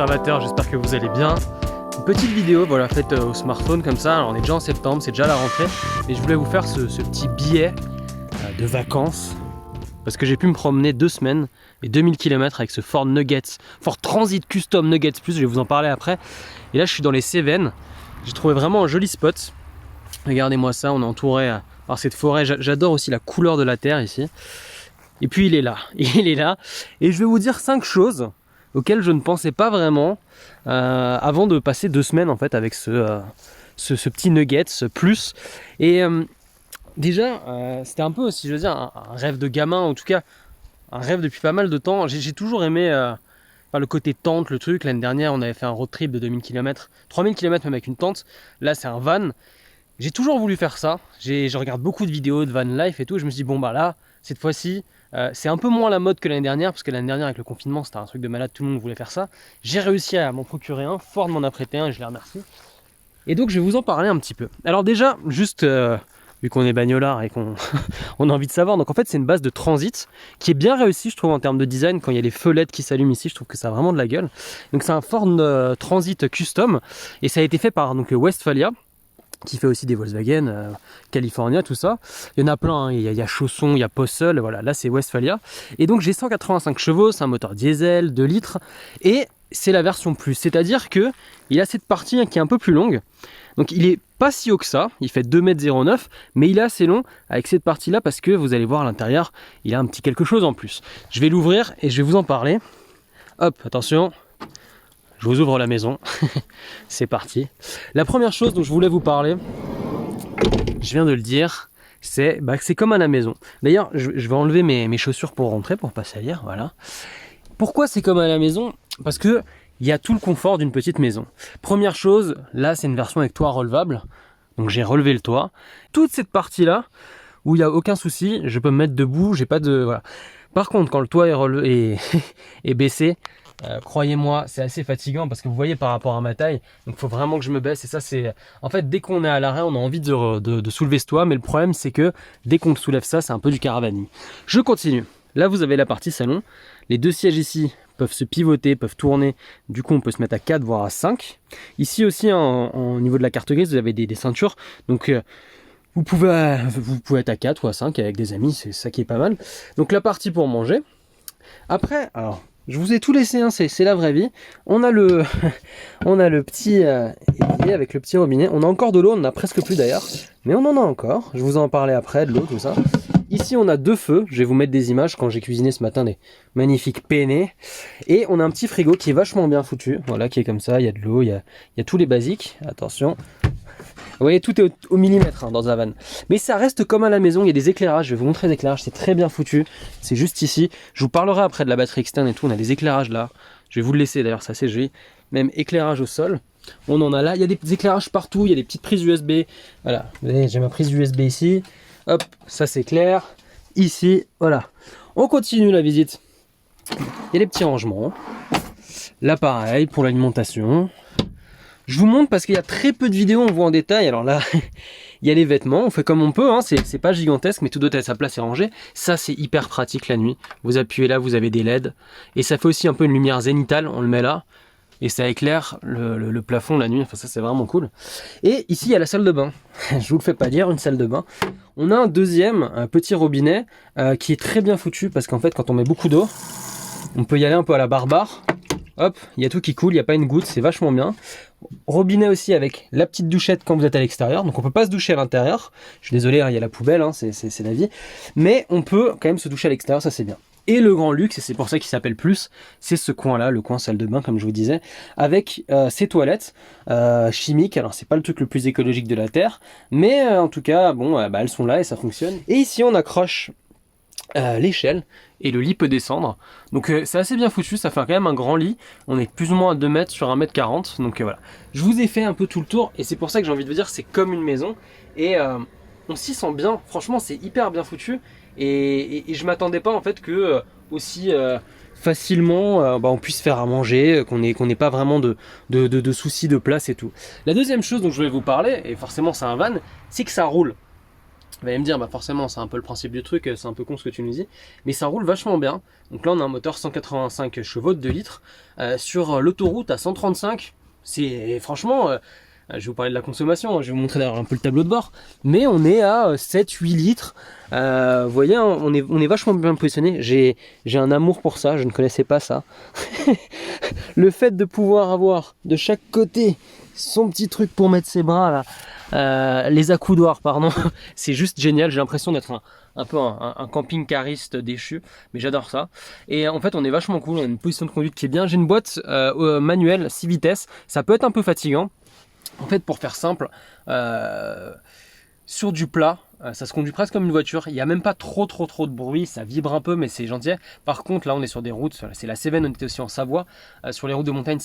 observateurs, j'espère que vous allez bien. Une petite vidéo voilà, faite au smartphone comme ça. Alors, on est déjà en septembre, c'est déjà la rentrée. Et je voulais vous faire ce petit billet de vacances. Parce que j'ai pu me promener 2 semaines et 2000 km avec ce Ford Nuggets, Ford Transit Custom Nuggets Plus, je vais vous en parler après. Et là je suis dans les Cévennes, j'ai trouvé vraiment un joli spot. Regardez-moi ça, on est entouré par cette forêt, j'adore aussi la couleur de la terre ici. Et puis il est là, et je vais vous dire 5 choses auxquelles je ne pensais pas vraiment avant de passer 2 semaines en fait avec ce petit Nuggets Plus. Et déjà, c'était un peu, si je veux dire, un rêve de gamin, en tout cas, un rêve depuis pas mal de temps. J'ai toujours aimé le côté tente, le truc. L'année dernière, on avait fait un road trip de 2000 km, 3000 km même avec une tente. Là, c'est un van. J'ai toujours voulu faire ça. Je regarde beaucoup de vidéos de van life et tout. Et je me suis dit, bon, bah là, cette fois-ci, c'est un peu moins la mode que l'année dernière, parce que l'année dernière, avec le confinement, c'était un truc de malade, tout le monde voulait faire ça. J'ai réussi à m'en procurer un. Ford m'en a prêté un et je les remercie. Et donc, je vais vous en parler un petit peu. Alors, déjà, juste. Vu qu'on est bagnolard et qu'on on a envie de savoir. Donc en fait c'est une base de transit qui est bien réussie je trouve en termes de design. Quand il y a les feux LED qui s'allument ici, je trouve que ça a vraiment de la gueule. Donc c'est un Ford Transit Custom et ça a été fait par donc, Westphalia, qui fait aussi des Volkswagen, California, tout ça. Il y en a plein, hein. Il y a Chausson, il y a Possel, voilà, là c'est Westphalia. Et donc j'ai 185 chevaux, c'est un moteur diesel, 2 litres, et c'est la version plus, c'est-à-dire que il a cette partie qui est un peu plus longue. Donc il est pas si haut que ça, il fait 2,09 m, mais il est assez long avec cette partie-là parce que vous allez voir à l'intérieur, il a un petit quelque chose en plus. Je vais l'ouvrir et je vais vous en parler. Hop, attention. Je vous ouvre la maison, c'est parti. La première chose dont je voulais vous parler, je viens de le dire, c'est que c'est comme à la maison. D'ailleurs, je vais enlever mes chaussures pour rentrer, pour pas salir, voilà. Pourquoi c'est comme à la maison? Parce que il y a tout le confort d'une petite maison. Première chose, là c'est une version avec toit relevable, donc j'ai relevé le toit. Toute cette partie-là, où il n'y a aucun souci, je peux me mettre debout, j'ai pas de... Voilà. Par contre, quand le toit est baissé, croyez-moi, c'est assez fatigant parce que vous voyez par rapport à ma taille, donc il faut vraiment que je me baisse. Et ça, c'est en fait dès qu'on est à l'arrêt, on a envie de soulever ce toit, mais le problème c'est que dès qu'on soulève ça, c'est un peu du caravaning. Je continue. Là, vous avez la partie salon. Les 2 sièges ici peuvent se pivoter, peuvent tourner. Du coup, on peut se mettre à 4 voire à 5. Ici aussi, au niveau de la carte grise, vous avez des ceintures. Donc vous pouvez être à 4 ou à 5 avec des amis, c'est ça qui est pas mal. Donc la partie pour manger. Après, alors je vous ai tout laissé, hein, c'est la vraie vie. On a le petit évier avec le petit robinet. On a encore de l'eau, on en a presque plus d'ailleurs. Mais on en a encore. Je vous en parlais après, de l'eau, tout ça. Ici, on a 2 feux. Je vais vous mettre des images quand j'ai cuisiné ce matin, des magnifiques penne. Et on a un petit frigo qui est vachement bien foutu. Voilà, qui est comme ça. Il y a de l'eau, il y a tous les basiques. Attention. Vous voyez, tout est au millimètre hein, dans un van. Mais ça reste comme à la maison. Il y a des éclairages. Je vais vous montrer les éclairages. C'est très bien foutu. C'est juste ici. Je vous parlerai après de la batterie externe et tout. On a des éclairages là. Je vais vous le laisser d'ailleurs. C'est assez joli. Même éclairage au sol. On en a là. Il y a des éclairages partout. Il y a des petites prises USB. Voilà. Vous voyez, j'ai ma prise USB ici. Hop, ça c'est clair. Ici, voilà. On continue la visite. Il y a les petits rangements. Là pareil, pour l'alimentation. Je vous montre parce qu'il y a très peu de vidéos, on voit en détail. Alors là, il y a les vêtements, on fait comme on peut. Hein. C'est pas gigantesque, mais tout doit être à sa place et rangé. Ça, c'est hyper pratique la nuit. Vous appuyez là, vous avez des LED. Et ça fait aussi un peu une lumière zénithale, on le met là. Et ça éclaire le plafond la nuit, enfin ça c'est vraiment cool. Et ici il y a la salle de bain, je vous le fais pas dire, une salle de bain. On a un petit robinet qui est très bien foutu parce qu'en fait quand on met beaucoup d'eau, on peut y aller un peu à la barbare. Hop, il y a tout qui coule, il n'y a pas une goutte, c'est vachement bien. Robinet aussi avec la petite douchette quand vous êtes à l'extérieur, donc on peut pas se doucher à l'intérieur. Je suis désolé, hein, il y a la poubelle, hein, c'est la vie. Mais on peut quand même se doucher à l'extérieur, ça c'est bien. Et le grand luxe, et c'est pour ça qu'il s'appelle Plus, c'est ce coin-là, le coin salle de bain, comme je vous disais, avec ces toilettes chimiques. Alors, c'est pas le truc le plus écologique de la Terre, mais en tout cas, bon, elles sont là et ça fonctionne. Et ici, on accroche l'échelle et le lit peut descendre. Donc, c'est assez bien foutu, ça fait quand même un grand lit. On est plus ou moins à 2 mètres sur 1,40 m. Donc, voilà. Je vous ai fait un peu tout le tour et c'est pour ça que j'ai envie de vous dire, c'est comme une maison. Et on s'y sent bien. Franchement, c'est hyper bien foutu. Et je m'attendais pas en fait que aussi facilement on puisse faire à manger, qu'on n'ait pas vraiment de soucis de place et tout. La deuxième chose dont je voulais vous parler, et forcément c'est un van, c'est que ça roule. Vous allez me dire, bah forcément, c'est un peu le principe du truc, c'est un peu con ce que tu nous dis, mais ça roule vachement bien. Donc là, on a un moteur 185 chevaux de 2 litres. Sur l'autoroute à 135, c'est franchement, je vais vous parler de la consommation, je vais vous montrer d'ailleurs un peu le tableau de bord, mais on est à 7-8 litres. Vous voyez, on est vachement bien positionné. J'ai un amour pour ça, je ne connaissais pas ça. Le fait de pouvoir avoir de chaque côté son petit truc pour mettre ses bras là, les accoudoirs, pardon, c'est juste génial. J'ai l'impression d'être un peu un camping-cariste déchu, mais j'adore ça. Et en fait, on est vachement cool, on a une position de conduite qui est bien. J'ai une boîte manuelle 6 vitesses, ça peut être un peu fatigant. En fait, pour faire simple, sur du plat, ça se conduit presque comme une voiture. Il n'y a même pas trop de bruit, ça vibre un peu, mais c'est gentil. Par contre, là, on est sur des routes, c'est la Cévennes, on était aussi en Savoie. Sur les routes de montagne,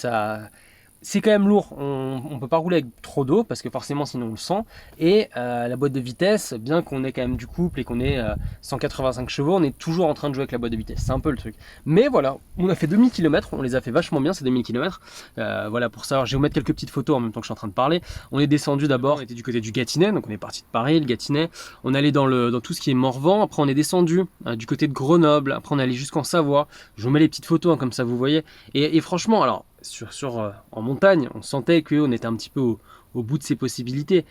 c'est quand même lourd, on ne peut pas rouler avec trop d'eau parce que forcément sinon on le sent. Et la boîte de vitesse, bien qu'on ait quand même du couple et qu'on ait 185 chevaux, on est toujours en train de jouer avec la boîte de vitesse, c'est un peu le truc. Mais voilà, on a fait 2000 km, on les a fait vachement bien ces 2000 km. Voilà, pour ça, je vais vous mettre quelques petites photos en même temps que je suis en train de parler. On est descendu d'abord, on était du côté du Gâtinais, donc on est parti de Paris, le Gâtinais. On allait dans tout ce qui est Morvan, après on est descendu du côté de Grenoble, après on est allé jusqu'en Savoie. Je vous mets les petites photos, hein, comme ça vous voyez. Et franchement, alors, en montagne, on sentait qu'on était un petit peu au bout de ses possibilités.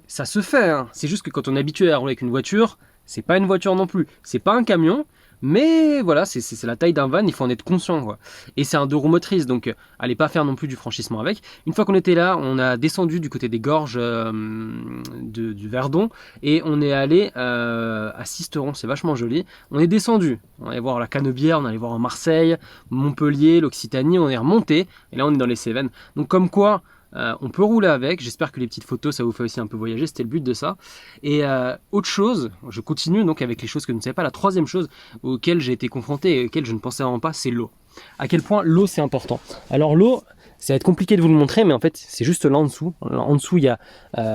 Ça se fait, hein. C'est juste que quand on est habitué à rouler avec une voiture, c'est pas une voiture non plus, c'est pas un camion, mais voilà, c'est la taille d'un van, il faut en être conscient, quoi. Et c'est un 2 roues motrices, donc allez pas faire non plus du franchissement avec. Une fois qu'on était là, on a descendu du côté des gorges du Verdon, et on est allé à Sisteron, c'est vachement joli. On est descendu, on allait voir la Canebière, on allait voir Marseille, Montpellier, l'Occitanie, on est remonté, et là on est dans les Cévennes. Donc comme quoi, on peut rouler avec, j'espère que les petites photos ça vous fait aussi un peu voyager, c'était le but de ça. Et autre chose, je continue donc avec les choses que je ne savais pas, la troisième chose auquel j'ai été confronté et auquel je ne pensais vraiment pas, c'est l'eau. À quel point l'eau c'est important. Alors l'eau, ça va être compliqué de vous le montrer, mais en fait c'est juste là en dessous. En dessous il y a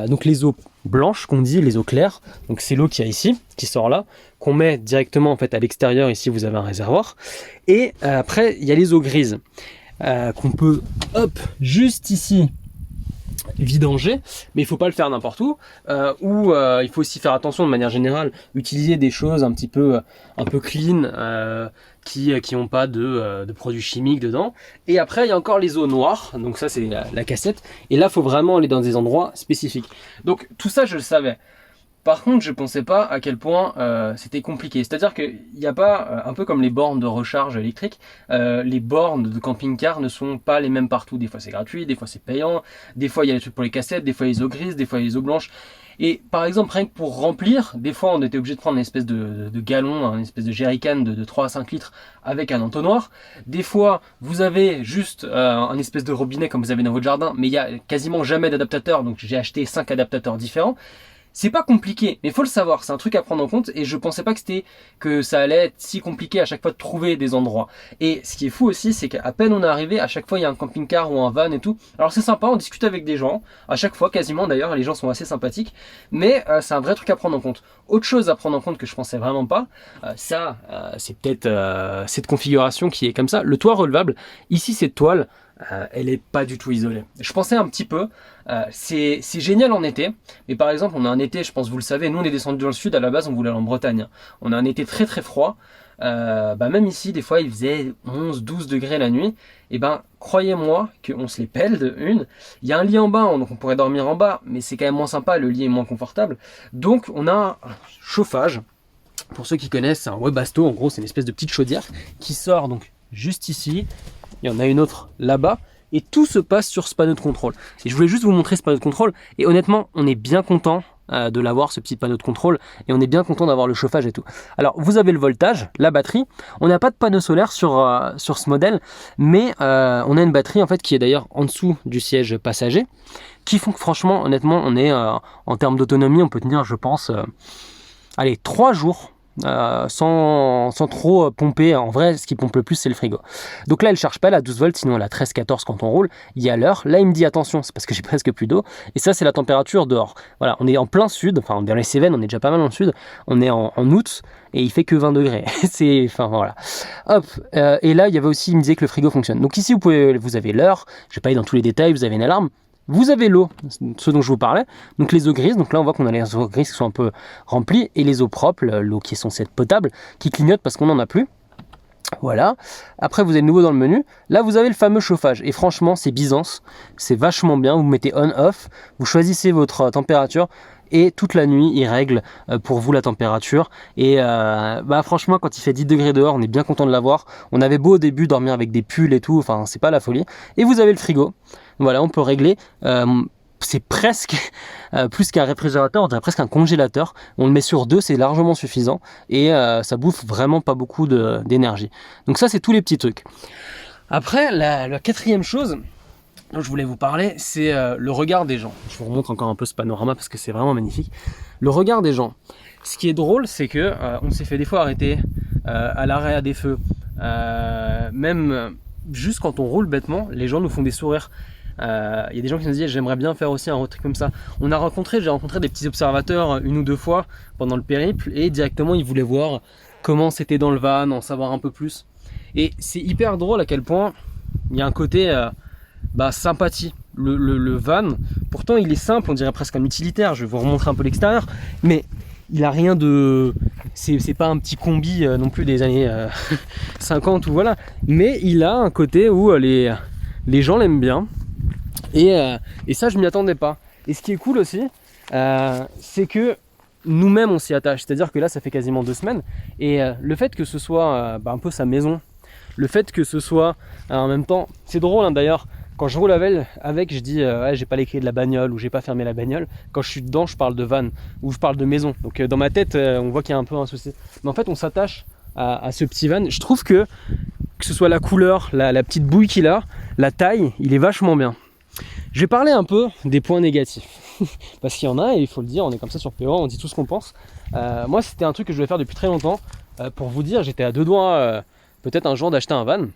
donc les eaux blanches qu'on dit, les eaux claires, donc c'est l'eau qu'il y a ici, qui sort là, qu'on met directement en fait à l'extérieur, ici vous avez un réservoir. Et après il y a les eaux grises, qu'on peut, hop, juste ici, vidanger, mais il faut pas le faire n'importe où, il faut aussi faire attention de manière générale, utiliser des choses un peu clean, qui n'ont pas de produits chimiques dedans. Et après il y a encore les eaux noires, donc ça c'est la cassette, et là il faut vraiment aller dans des endroits spécifiques. Donc tout ça je le savais. Par contre, je pensais pas à quel point c'était compliqué. C'est-à-dire qu'il n'y a pas, un peu comme les bornes de recharge électrique, les bornes de camping-car ne sont pas les mêmes partout. Des fois c'est gratuit, des fois c'est payant, des fois il y a des trucs pour les cassettes, des fois les eaux grises, des fois les eaux blanches. Et par exemple, rien que pour remplir, des fois on était obligé de prendre une espèce de gallon, une espèce de jerrycan de 3 à 5 litres avec un entonnoir. Des fois, vous avez juste un espèce de robinet comme vous avez dans votre jardin, mais il n'y a quasiment jamais d'adaptateur, donc j'ai acheté 5 adaptateurs différents. C'est pas compliqué, mais il faut le savoir, c'est un truc à prendre en compte et je pensais pas que ça allait être si compliqué à chaque fois de trouver des endroits. Et ce qui est fou aussi, c'est qu'à peine on est arrivé, à chaque fois il y a un camping-car ou un van et tout. Alors c'est sympa, on discute avec des gens, à chaque fois quasiment d'ailleurs, les gens sont assez sympathiques, mais c'est un vrai truc à prendre en compte. Autre chose à prendre en compte que je pensais vraiment pas, c'est peut-être cette configuration qui est comme ça, le toit relevable. Ici cette toile, elle est pas du tout isolée. Je pensais un petit peu, c'est génial en été, mais par exemple on a un été, je pense vous le savez, nous on est descendu dans le sud, à la base on voulait aller en Bretagne, on a un été très froid, même ici des fois il faisait 11-12 degrés la nuit, et ben croyez-moi qu'on se les pèle de une. Il y a un lit en bas, donc on pourrait dormir en bas, mais c'est quand même moins sympa, le lit est moins confortable, donc on a un chauffage. Pour ceux qui connaissent, c'est un Webasto, en gros c'est une espèce de petite chaudière qui sort donc juste ici. Il y en a une autre là-bas, et tout se passe sur ce panneau de contrôle. Et je voulais juste vous montrer ce panneau de contrôle, et honnêtement, on est bien content de l'avoir, ce petit panneau de contrôle, et on est bien content d'avoir le chauffage et tout. Alors, vous avez le voltage, la batterie, on n'a pas de panneau solaire sur ce modèle, mais on a une batterie en fait qui est d'ailleurs en dessous du siège passager, qui font que franchement, honnêtement, on est en termes d'autonomie, on peut tenir, je pense, allez, 3 jours. Sans trop pomper. En vrai ce qui pompe le plus c'est le frigo. Donc là elle charge pas, elle a 12 volts, sinon elle a 13-14 quand on roule. Il y a l'heure, là il me dit attention, c'est parce que j'ai presque plus d'eau, et ça c'est la température dehors. Voilà, on est en plein sud, enfin dans les Cévennes, on est déjà pas mal dans le sud, on est en août et il fait que 20 degrés. C'est, enfin voilà. Hop, et là il y avait aussi, il me disait que le frigo fonctionne. Donc ici vous avez l'heure, je vais pas aller dans tous les détails, vous avez une alarme. Vous avez l'eau, ce dont je vous parlais, donc les eaux grises, donc là on voit qu'on a les eaux grises qui sont un peu remplies, et les eaux propres, l'eau qui est censée être potable, qui clignote parce qu'on n'en a plus. Voilà, après vous êtes nouveau dans le menu, là vous avez le fameux chauffage, et franchement c'est Byzance, c'est vachement bien, vous mettez on-off, vous choisissez votre température, et toute la nuit il règle pour vous la température, et franchement quand il fait 10 degrés dehors, on est bien content de l'avoir. On avait beau au début dormir avec des pulls et tout, enfin c'est pas la folie, et vous avez le frigo, voilà on peut régler, c'est presque plus qu'un réfrigérateur, on dirait presque un congélateur. On le met sur 2, c'est largement suffisant et ça bouffe vraiment pas beaucoup d'énergie. Donc ça c'est tous les petits trucs. Après la quatrième chose dont je voulais vous parler, c'est le regard des gens. Je vous remontre encore un peu ce panorama parce que c'est vraiment magnifique. Le regard des gens. Ce qui est drôle, c'est que on s'est fait des fois arrêter à l'arrêt à des feux, même juste quand on roule bêtement, les gens nous font des sourires. Il y a des gens qui nous disent j'aimerais bien faire aussi un road trip comme ça. J'ai rencontré des petits observateurs une ou deux fois pendant le périple, et directement ils voulaient voir comment c'était dans le van, en savoir un peu plus. Et c'est hyper drôle à quel point il y a un côté sympathie. Le van, pourtant il est simple, on dirait presque un utilitaire. Je vais vous remontrer un peu l'extérieur, mais il a rien de... C'est pas un petit combi non plus des années 50 ou voilà. Mais il a un côté où les gens l'aiment bien. Et ça, je m'y attendais pas. Et ce qui est cool aussi, c'est que nous-mêmes, on s'y attache. C'est-à-dire que là, ça fait quasiment 2 semaines. Et le fait que ce soit un peu sa maison, le fait que ce soit en même temps... C'est drôle hein, d'ailleurs, quand je roule avec je dis j'ai pas les clés de la bagnole ou j'ai pas fermé la bagnole. Quand je suis dedans, je parle de van ou je parle de maison. Donc dans ma tête, on voit qu'il y a un peu un souci. Mais en fait, on s'attache à ce petit van. Je trouve que ce soit la couleur, la petite bouille qu'il a, la taille, il est vachement bien. Je vais parler un peu des points négatifs, parce qu'il y en a, et il faut le dire, on est comme ça sur PO, on dit tout ce qu'on pense. Moi, c'était un truc que je voulais faire depuis très longtemps. Pour vous dire, j'étais à 2 doigts, peut-être un jour, d'acheter un van.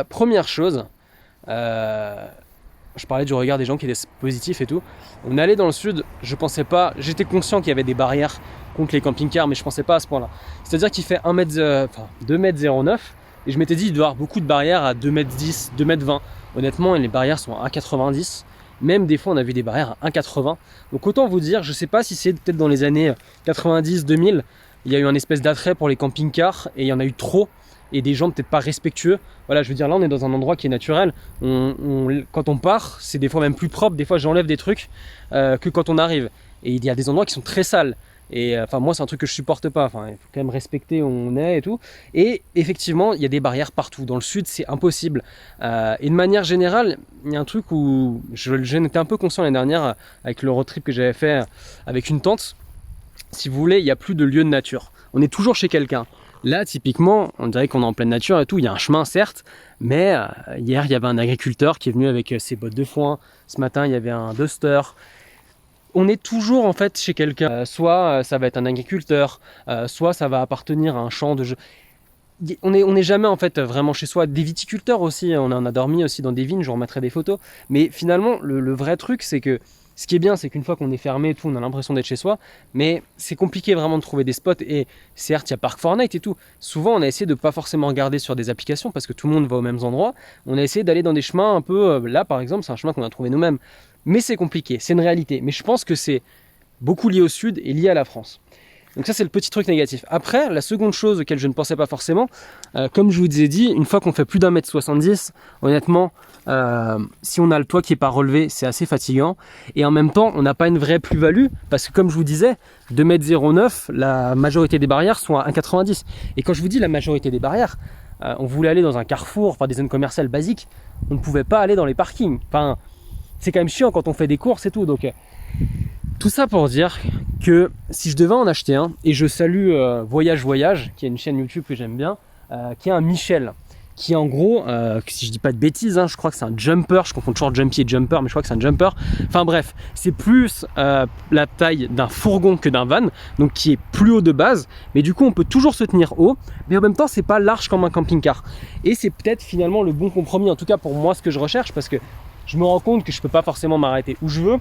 Première chose, je parlais du regard des gens qui étaient positifs et tout. On allait dans le sud, je pensais pas, j'étais conscient qu'il y avait des barrières contre les camping-cars, mais je pensais pas à ce point-là. C'est-à-dire qu'il fait 2,09 m, et je m'étais dit, il doit y avoir beaucoup de barrières à 2,10 m, 2,20 m. Honnêtement, les barrières sont à 1,90 m. Même des fois, on a vu des barrières à 1,80 m. Donc autant vous dire, je sais pas si c'est peut-être dans les années 90, 2000, il y a eu un espèce d'attrait pour les camping-cars et il y en a eu trop. Et des gens peut-être pas respectueux. Voilà, je veux dire, là, on est dans un endroit qui est naturel. Quand on part, c'est des fois même plus propre. Des fois, j'enlève des trucs que quand on arrive. Et il y a des endroits qui sont très sales. Et moi, c'est un truc que je supporte pas. Enfin, il faut quand même respecter où on est et tout. Et effectivement, il y a des barrières partout. Dans le sud, c'est impossible. Et de manière générale, il y a un truc où j'en étais un peu conscient l'année dernière avec le road trip que j'avais fait avec une tante. Si vous voulez, il n'y a plus de lieu de nature. On est toujours chez quelqu'un. Là, typiquement, on dirait qu'on est en pleine nature et tout. Il y a un chemin, certes, mais hier, il y avait un agriculteur qui est venu avec ses bottes de foin. Ce matin, il y avait un duster. On est toujours en fait chez quelqu'un. Soit ça va être un agriculteur, soit ça va appartenir à un champ de jeu. On n'est jamais en fait vraiment chez soi. Des viticulteurs aussi, on en a dormi aussi dans des vignes, je vous remettrai des photos. Mais finalement, le vrai truc, c'est que ce qui est bien, c'est qu'une fois qu'on est fermé et tout, on a l'impression d'être chez soi. Mais c'est compliqué vraiment de trouver des spots. Et certes, il y a Park Fortnite et tout. Souvent, on a essayé de pas forcément regarder sur des applications parce que tout le monde va aux mêmes endroits. On a essayé d'aller dans des chemins un peu... là, par exemple, c'est un chemin qu'on a trouvé nous-mêmes. Mais c'est compliqué, c'est une réalité. Mais je pense que c'est beaucoup lié au sud et lié à la France. Donc ça, c'est le petit truc négatif. Après, la seconde chose auquel je ne pensais pas forcément, comme je vous ai dit, une fois qu'on fait plus d'1,70 m, honnêtement, si on a le toit qui n'est pas relevé, c'est assez fatigant. Et en même temps, on n'a pas une vraie plus-value, parce que comme je vous disais, 2,09 m, la majorité des barrières sont à 1,90 m. Et quand je vous dis la majorité des barrières, on voulait aller dans un carrefour, enfin des zones commerciales basiques, on ne pouvait pas aller dans les parkings. Enfin, c'est quand même chiant quand on fait des courses et tout. Donc tout ça pour dire que si je devais en acheter un, et je salue Voyage, qui est une chaîne YouTube que j'aime bien, qui est un Michel, qui en gros, si je dis pas de bêtises, je crois que c'est un jumper, je confonds toujours jumpy et jumper, mais je crois que c'est un jumper. Enfin bref, c'est plus la taille d'un fourgon que d'un van, donc qui est plus haut de base, mais du coup on peut toujours se tenir haut, mais en même temps c'est pas large comme un camping-car. Et c'est peut-être finalement le bon compromis, en tout cas pour moi ce que je recherche, parce que je me rends compte que je peux pas forcément m'arrêter où je veux,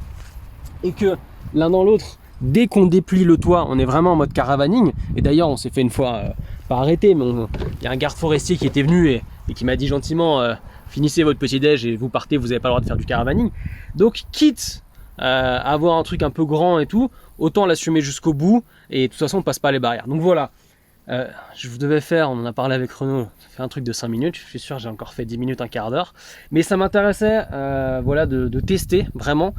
et que l'un dans l'autre, dès qu'on déplie le toit, on est vraiment en mode caravaning. Et d'ailleurs, on s'est fait une fois, pas arrêter, mais il y a un garde forestier qui était venu et qui m'a dit gentiment finissez votre petit déj et vous partez, vous n'avez pas le droit de faire du caravaning. Donc quitte à avoir un truc un peu grand et tout, autant l'assumer jusqu'au bout et de toute façon on ne passe pas les barrières. Donc voilà, je vous devais faire, on en a parlé avec Renaud, ça fait un truc de 5 minutes, je suis sûr j'ai encore fait 10 minutes, un quart d'heure, mais ça m'intéressait voilà, de tester vraiment.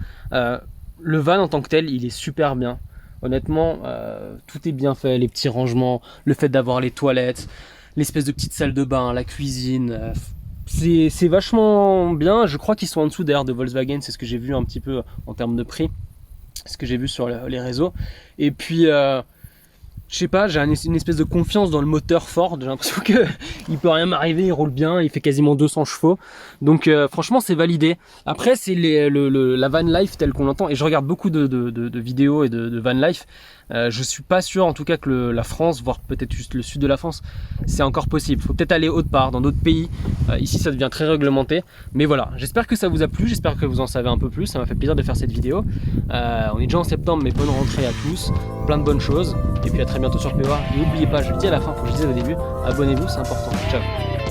Le van en tant que tel, il est super bien. Honnêtement, tout est bien fait, les petits rangements, le fait d'avoir les toilettes, l'espèce de petite salle de bain, la cuisine, c'est vachement bien. Je crois qu'ils sont en dessous d'ailleurs de Volkswagen, c'est ce que j'ai vu un petit peu en termes de prix, ce que j'ai vu sur les réseaux. Et puis, je sais pas, j'ai une espèce de confiance dans le moteur Ford, j'ai l'impression qu'il peut rien m'arriver, il roule bien, il fait quasiment 200 chevaux, donc franchement c'est validé. Après c'est la van life telle qu'on l'entend, et je regarde beaucoup de vidéos et de van life. Je suis pas sûr en tout cas que la France, voire peut-être juste le sud de la France, c'est encore possible. Faut peut-être aller autre part, dans d'autres pays. Ici ça devient très réglementé. Mais voilà, j'espère que ça vous a plu, j'espère que vous en savez un peu plus. Ça m'a fait plaisir de faire cette vidéo. On est déjà en septembre, mais bonne rentrée à tous. Plein de bonnes choses. Et puis à très bientôt sur POA. Et n'oubliez pas, je le dis à la fin, comme je disais au début, abonnez-vous, c'est important. Ciao.